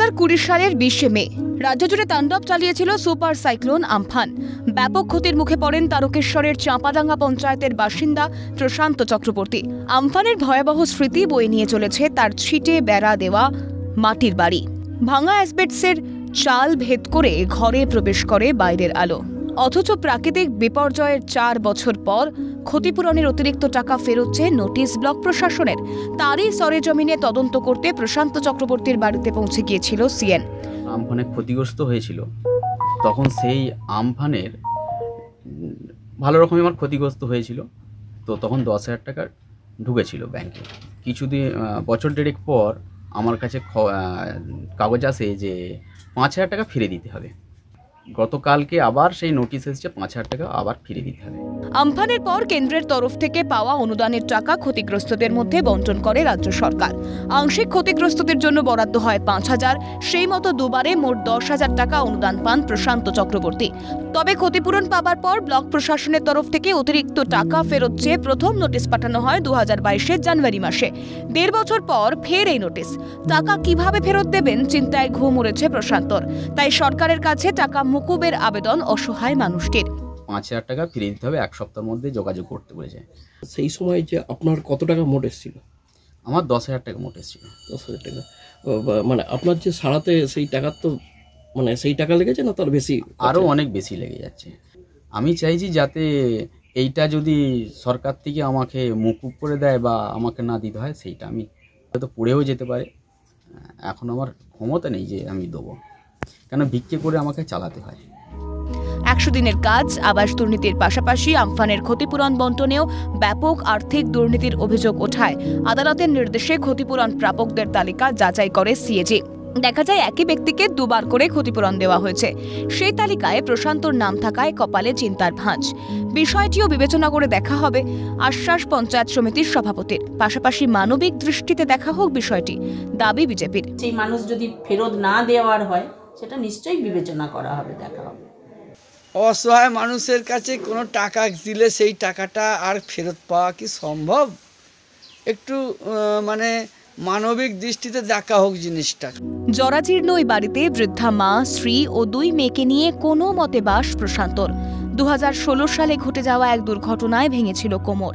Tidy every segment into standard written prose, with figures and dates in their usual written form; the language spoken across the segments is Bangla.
2020 সালের 20শে মে রাজ্য জুড়ে তাণ্ডব চালিয়েছিল সুপার সাইক্লোন আমফান। ব্যাপক ক্ষতির মুখে পড়েন তারকেশ্বরের চাঁপাডাঙ্গা পঞ্চায়েতের বাসিন্দা প্রশান্ত চক্রবর্তী। আমফানের ভয়াবহ স্মৃতি বয়ে নিয়ে চলেছে তার ছিটে বেড়া দেওয়া মাটির বাড়ি। ভাঙা অ্যাসবেস্টসের চাল ভেদ করে ঘরে প্রবেশ করে বাইরের আলো। অথচ প্রাকৃতিক বিপর্যয়ের 4 বছর পর ক্ষতিপূরণের অতিরিক্ত টাকা ফেরত চেয়ে নোটিশ ব্লক প্রশাসনের। তারই সরেজমিনে তদন্ত করতে প্রশান্ত চক্রবর্তীর বাড়িতে পৌঁছে গিয়েছিল সিএন। আমফানে ক্ষতিগ্রস্ত হয়েছিল, তখন সেই আমফানের ভালো রকমই আমার ক্ষতিগ্রস্ত হয়েছিল। তো তখন 10,000 টাকা ঢুকেছিল ব্যাংকে। কিছুদিন বছর দেড়েক পর আমার কাছে কাগজ আসে যে 5,000 টাকা ফিরে দিতে হবে। গতকালকে আবার সেই নোটিশ এসেছে 5,000 টাকা আবার ফিরে দিতে হবে। আমফানের পর কেন্দ্রের তরফ থেকে পাওয়া অনুদানের টাকা ক্ষতিগ্রস্তদের মধ্যে বণ্টন করে রাজ্য সরকার। আংশিক ক্ষতিগ্রস্তদের জন্য বরাদ্দ হয় 5,000। সেই মতো দুবারে মোট 10,000 টাকা অনুদান পান প্রশান্ত চক্রবর্তী। তবে ক্ষতিপূরণ পাবার পর ব্লক প্রশাসনের তরফ থেকে অতিরিক্ত টাকা ফেরত চেয়ে প্রথম নোটিশ পাঠানো হয় 2022-এর জানুয়ারি মাসে। 1.5 বছর পর ফের এই নোটিশ। টাকা কিভাবে ফেরত দেবেন চিন্তায় ঘুম উড়েছে প্রশান্তর। তাই সরকারের কাছে টাকা মুকুবের আবেদন অসহায় মানুষটির। 5,000 টাকা ফিরে দিতে হবে, 1 সপ্তাহের মধ্যে যোগাযোগ করতে বলেছে। সেই সময় যে আপনার কত টাকা মোট এসেছিল? আমার 10,000 টাকা মোট এসেছিল। 10,000 টাকা মানে আপনার যে সারাতে সেই টাকার তো মানে সেই টাকা লেগেছে না তার বেশি? আরও অনেক বেশি লেগে যাচ্ছে। আমি চাইছি যাতে এইটা যদি সরকার থেকে আমাকে মকুব করে দেয় বা আমাকে না দিতে হয়, সেইটা আমি হয়তো পড়েও যেতে পারে। এখন আমার ক্ষমতা নেই যে আমি দেবো, কেন ভিক্ষে করে আমাকে চালাতে হয়। 100 দিনের কাজ আবাস দুর্নীতির পাশাপাশি আমফানের ক্ষতিপূরণ বণ্টনেও ব্যাপক আর্থিক দুর্নীতির অভিযোগ ওঠায় আদালতের নির্দেশে ক্ষতিপূরণ প্রাপকদের তালিকা যাচাই করে সিএজি। দেখা যায় একই ব্যক্তিকে দুবার করে ক্ষতিপূরণ দেওয়া হয়েছে। সেই তালিকায় প্রশান্তর নাম থাকায় কপালে চিন্তার ভাঁজ। বিষয়টিও বিবেচনা করে দেখা হবে আশ্বাস পঞ্চায়েত সমিতির সভাপতির। পাশাপাশি মানবিক দৃষ্টিতে দেখা হোক বিষয়টি, দাবি বিজেপির। সেই মানুষ যদি ফেরত না দেওয়ার হয় সেটা নিশ্চয়ই বিবেচনা করা হবে, দেখা হবে। অসহায় মানুষের কাছে কোনো টাকা দিলে সেই টাকাটা আর ফেরত পাওয়া কি সম্ভব? একটু মানে মানবিক দৃষ্টিতে দেখা হোক জিনিসটা। জরাজীর্ণ ওই বাড়িতে বৃদ্ধা মা, স্ত্রী ও 2 মেয়েকে নিয়ে কোনো মতে বাস প্রশান্তর। 2016 সালে ঘটে যাওয়া এক দুর্ঘটনায় ভেঙেছিল কোমর।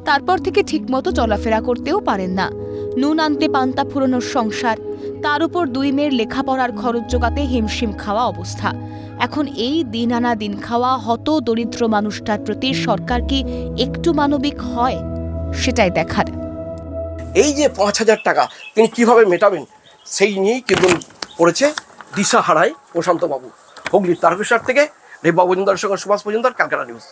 তারপর থেকে ঠিকমতো চলাফেরা করতেও পারেন না। নুন আনতে পান্তা ফুরোনোর সংসার, তার উপর 2 মেয়ের লেখাপড়ার খরচ জোগাতে হিমশিম খাওয়া অবস্থা। এখন এই দিন আনা দিন খাওয়া হত দরিদ্র মানুষটার প্রতি সরকার কি একটু মানবিক হয়, সেটাই দেখার। এই যে 5,000 টাকা তিনি কিভাবে মেটাবেন সেই নিয়েই কিন্তু পড়েছে দিশাহারায় প্রশান্ত বাবু। হুগলির তারকেশ্বর থেকে রেবা মজুমদারের সঙ্গে সুভাষ মজুমদার, ক্যালকাটা নিউজ।